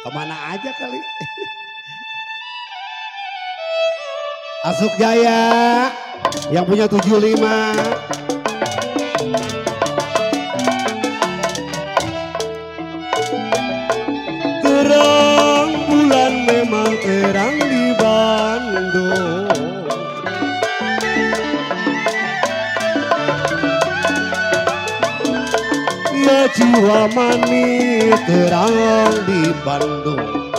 Kemana aja kali. Asuk Jaya yang punya 75. Terang bulan memang terang di Bandung. Ya jiwa manis terang di Bandung.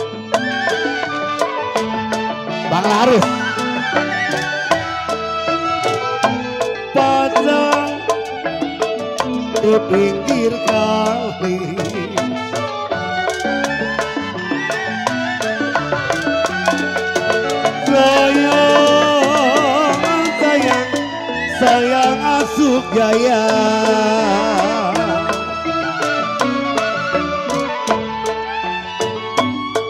Bang Laris pasang di pinggir kali. Sayang, sayang, sayang Asuk Jaya.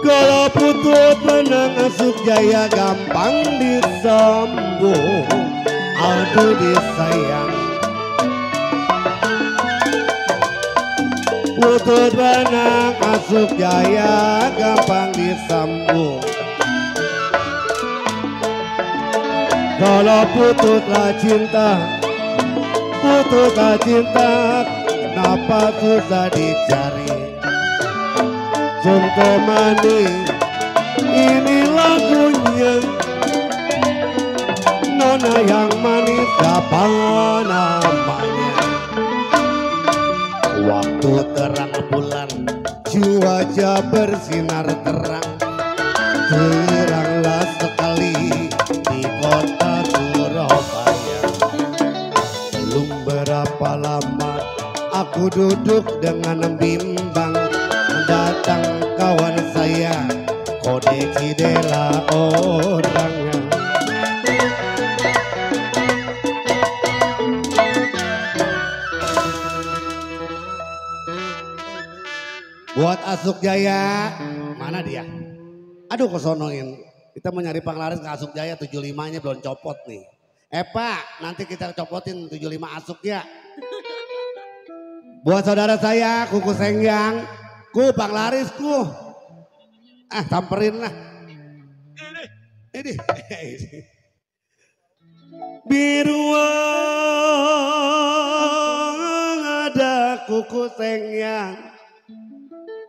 Kalau putus benang Asuk Jaya gampang disambung. Aduh disayang. Putus benang Asuk Jaya gampang disambung. Kalau putuslah cinta, putuslah cinta, kenapa susah dicari? Contoh manis, ini lagunya. Nona yang manis, apa namanya? Waktu terang bulan, cuaca bersinar terang. Teranglah sekali di kota Surabaya. Belum berapa lama aku duduk dengan bimbang. Datang kawan saya, kode Cidela orangnya. Buat Asuk Jaya, mana dia? Aduh kesonoin. Kita mau nyari Panglaris ke Asuk Jaya 75-nya belum copot nih. Pak, nanti kita copotin 75 Asuk ya. Buat saudara saya, Kuku Sengyang, ku Panglaris ku. Samperin lah. Ini. Biruang ada Kuku Sengyang.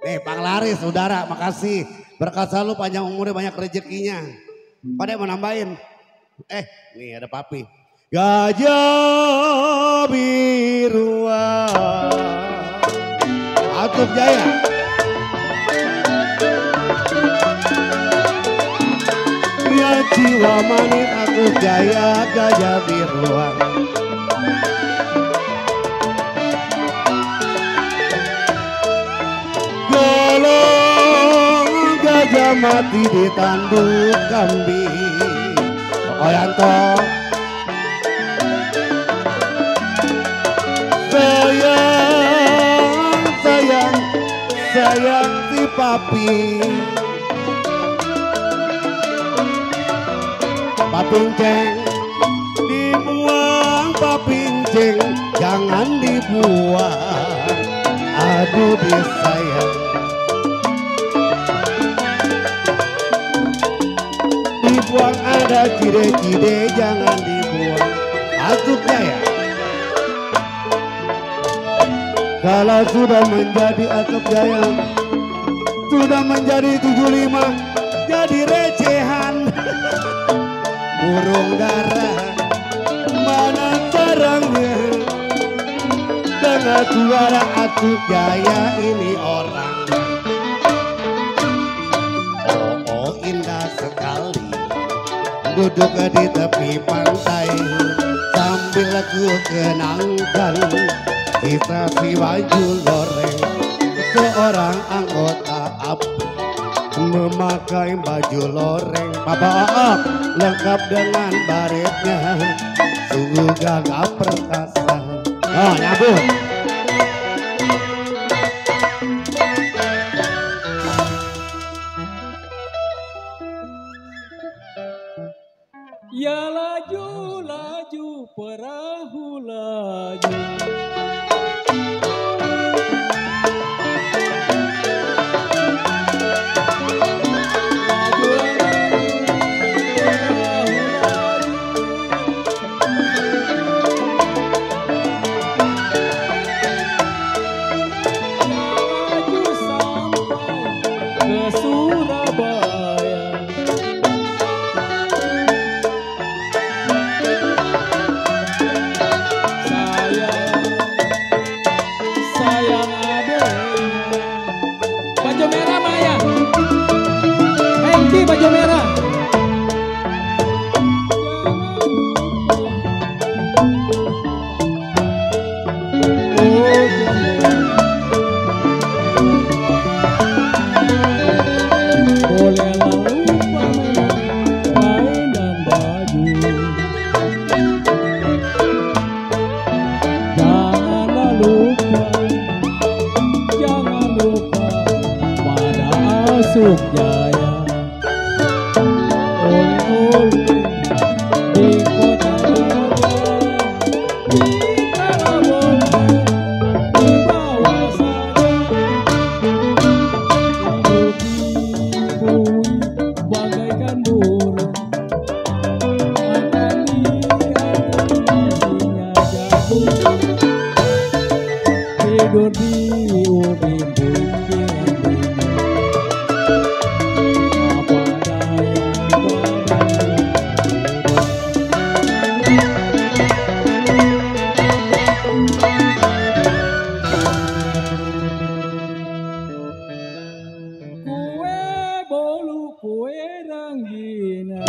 Nih Panglaris saudara, makasih. Berkat selalu panjang umurnya, banyak rezekinya. Pada mau nambahin. Nih ada Papi. Gajah biruan Asuk Jaya. Ya jiwa manis Asuk Jaya, gajah biruan. Gajah mati di tanduk kambing. Koyanto sayang, sayang, sayang si Papi. Papinceng dibuang, papinceng jangan dibuang. Aduh disayang. Dibuang ada cide-cide jangan dibuang. Asuk Jaya. Kalau sudah menjadi Asuk Jaya, sudah menjadi 75, jadi recehan. Burung dara mana sarangnya? Dengan suara Asuk Jaya ini orang. Oh indah sekali. Duduk di tepi pantai sambil aku kenangkan kisah si baju loreng. Seorang anggota ABRI memakai baju loreng. Bapak lengkap dengan baretnya, sungguh gagah perkasa. Oh nyambung. Ya laju laju perahu laju. ke Surabaya. Sayang adeknya. Baju merah Maya. Hengki baju merah. Bolehlah lupa kain dan baju. Janganlah lupa, jangan lupa pada Asuk Jaya. Oleh-oleh di kota Jaya, kita boleh dibawa saja. Hidup dibui bagaikan burung, akan lihat isinya jagung. Tidur di ubin pinggiran bumi, apa daya badannya. Kue bolu kue ranginang,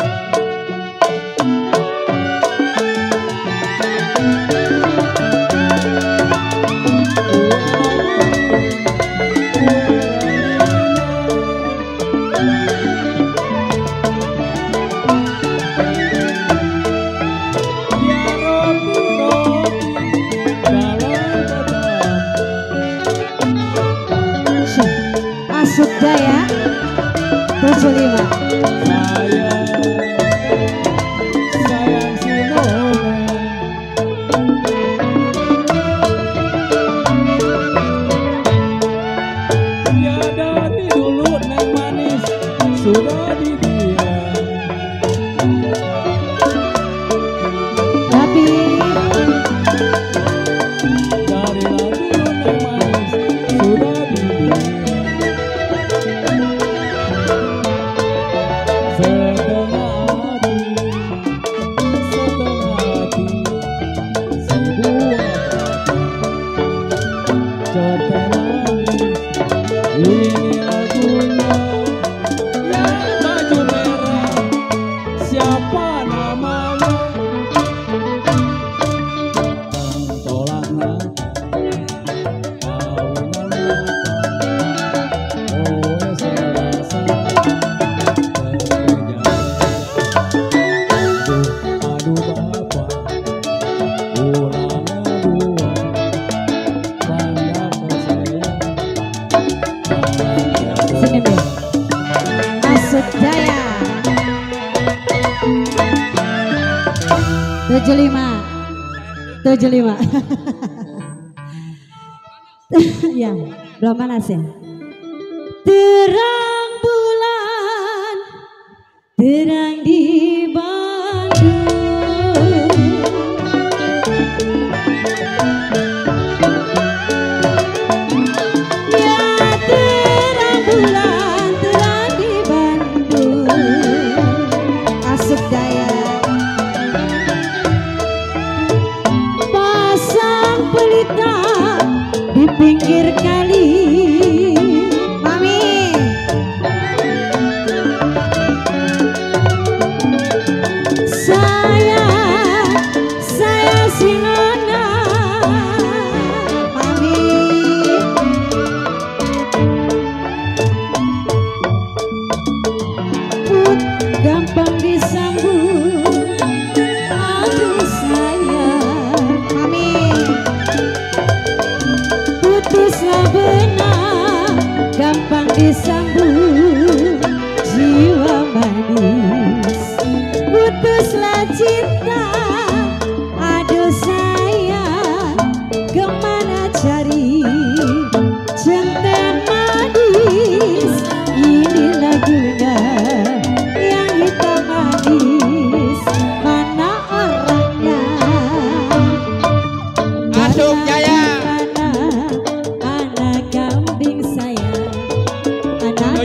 Asuk Jaya 75. sayang si Nona. Ya dari dulu neng manis sudah dibilang, Tapi dari dulu neng manis sudah dibilang. Setengah hati si buah cetenani. Ini lagunya yang baju merah, siapa namanya? Pentolangan kawinan lupa, oh selasa kerja. Aduh bapak, ulang dua, pandang saya. sini Be. Asuk Jaya 75. Ya, belum panas ya. Terang bulan, terang di Bandung. Ya terang bulan, terang di Bandung. Asuk Jaya. Pasang pelita di pinggir kali. Mami.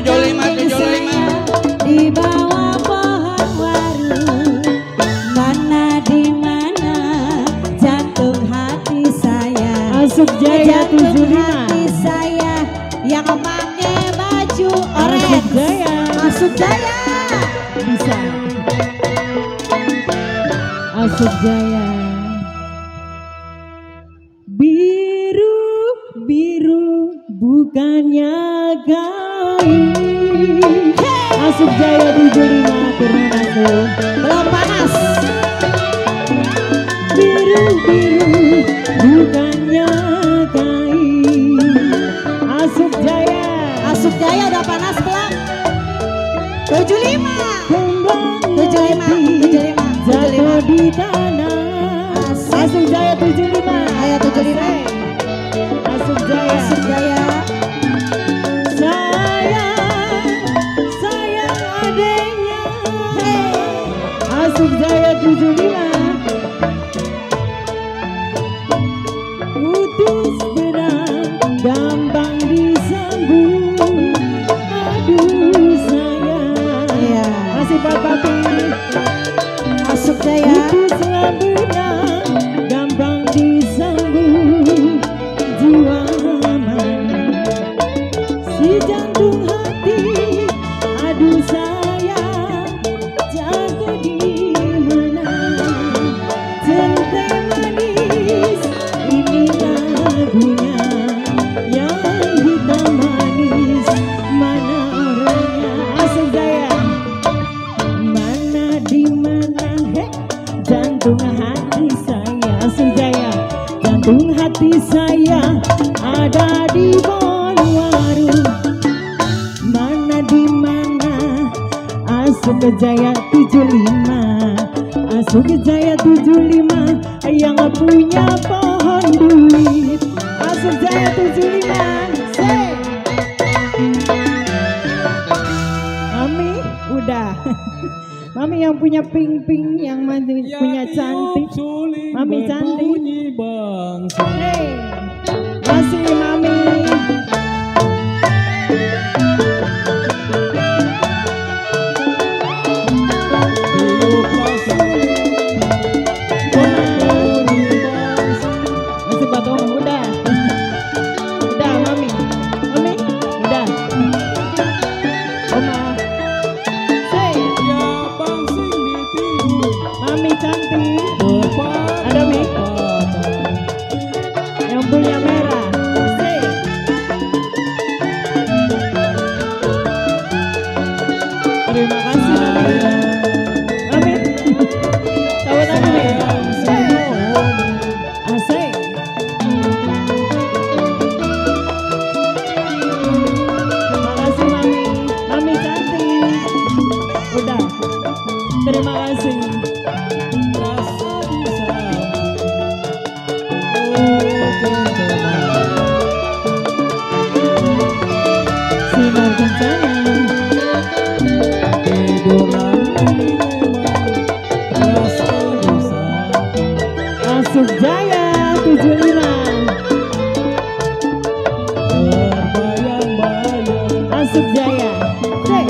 Di bawah pohon waru, mana di mana jantung hati saya. Asuk Jaya Jantung 75. hati saya yang pakai baju orange. Asuk Jaya. Masuk Jaya. Bisa. Asuk Jaya. Biru biru bukannya gaib. Asuk Jaya 75 turun masuk. Belum panas. Biru biru bukannya gaib. Asuk Jaya. Asuk Jaya udah panas belum? 75. Kembang 75. jatuh di tanah. Asuk Jaya 75. Ayo 75. Asuk Jaya. Asuk Jaya. Sayang adanya. Asuk Jaya 75. Putus berat gampang disambung. Aduh sayang. Iya. Masih Pak Papi. Asuk Jaya. Putuslah berat gampang disambung. Jiwa mana si jantung hati. Aduh sayang jatuh di mana. Centai manis ini lagunya. Yang hitam manis mana orangnya. Asuk Jaya. Mana di mana jantung hati saya. Asuk Jaya. Jantung hati saya ada di Bonwaru. Mana di mana. Asuk Jaya 75. Asuk Jaya 75 yang punya pohon duit. Asuk Jaya 75. Say. Mami udah. Mami yang punya ping-ping, yang punya cantik. Mami cantik. Hey, masih Mami. Masih Batong, udah. Udah Mami. Mami, udah. Oma. Say. Mami cantik. Ada Mi? Yang punya merah. Say. Terima kasih Mami. Mami. Tahu tak Mi? Say. Asik. Terima kasih Mami. Mami cantik. Udah. Terima kasih. Sinar kencana. Asuk Jaya 75. Asuk Jaya. Say.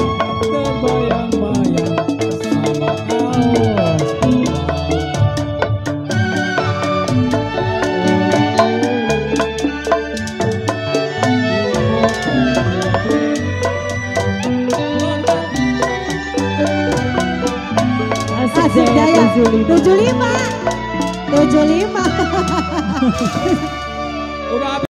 Asuk Jaya 75. 75. 75. Udah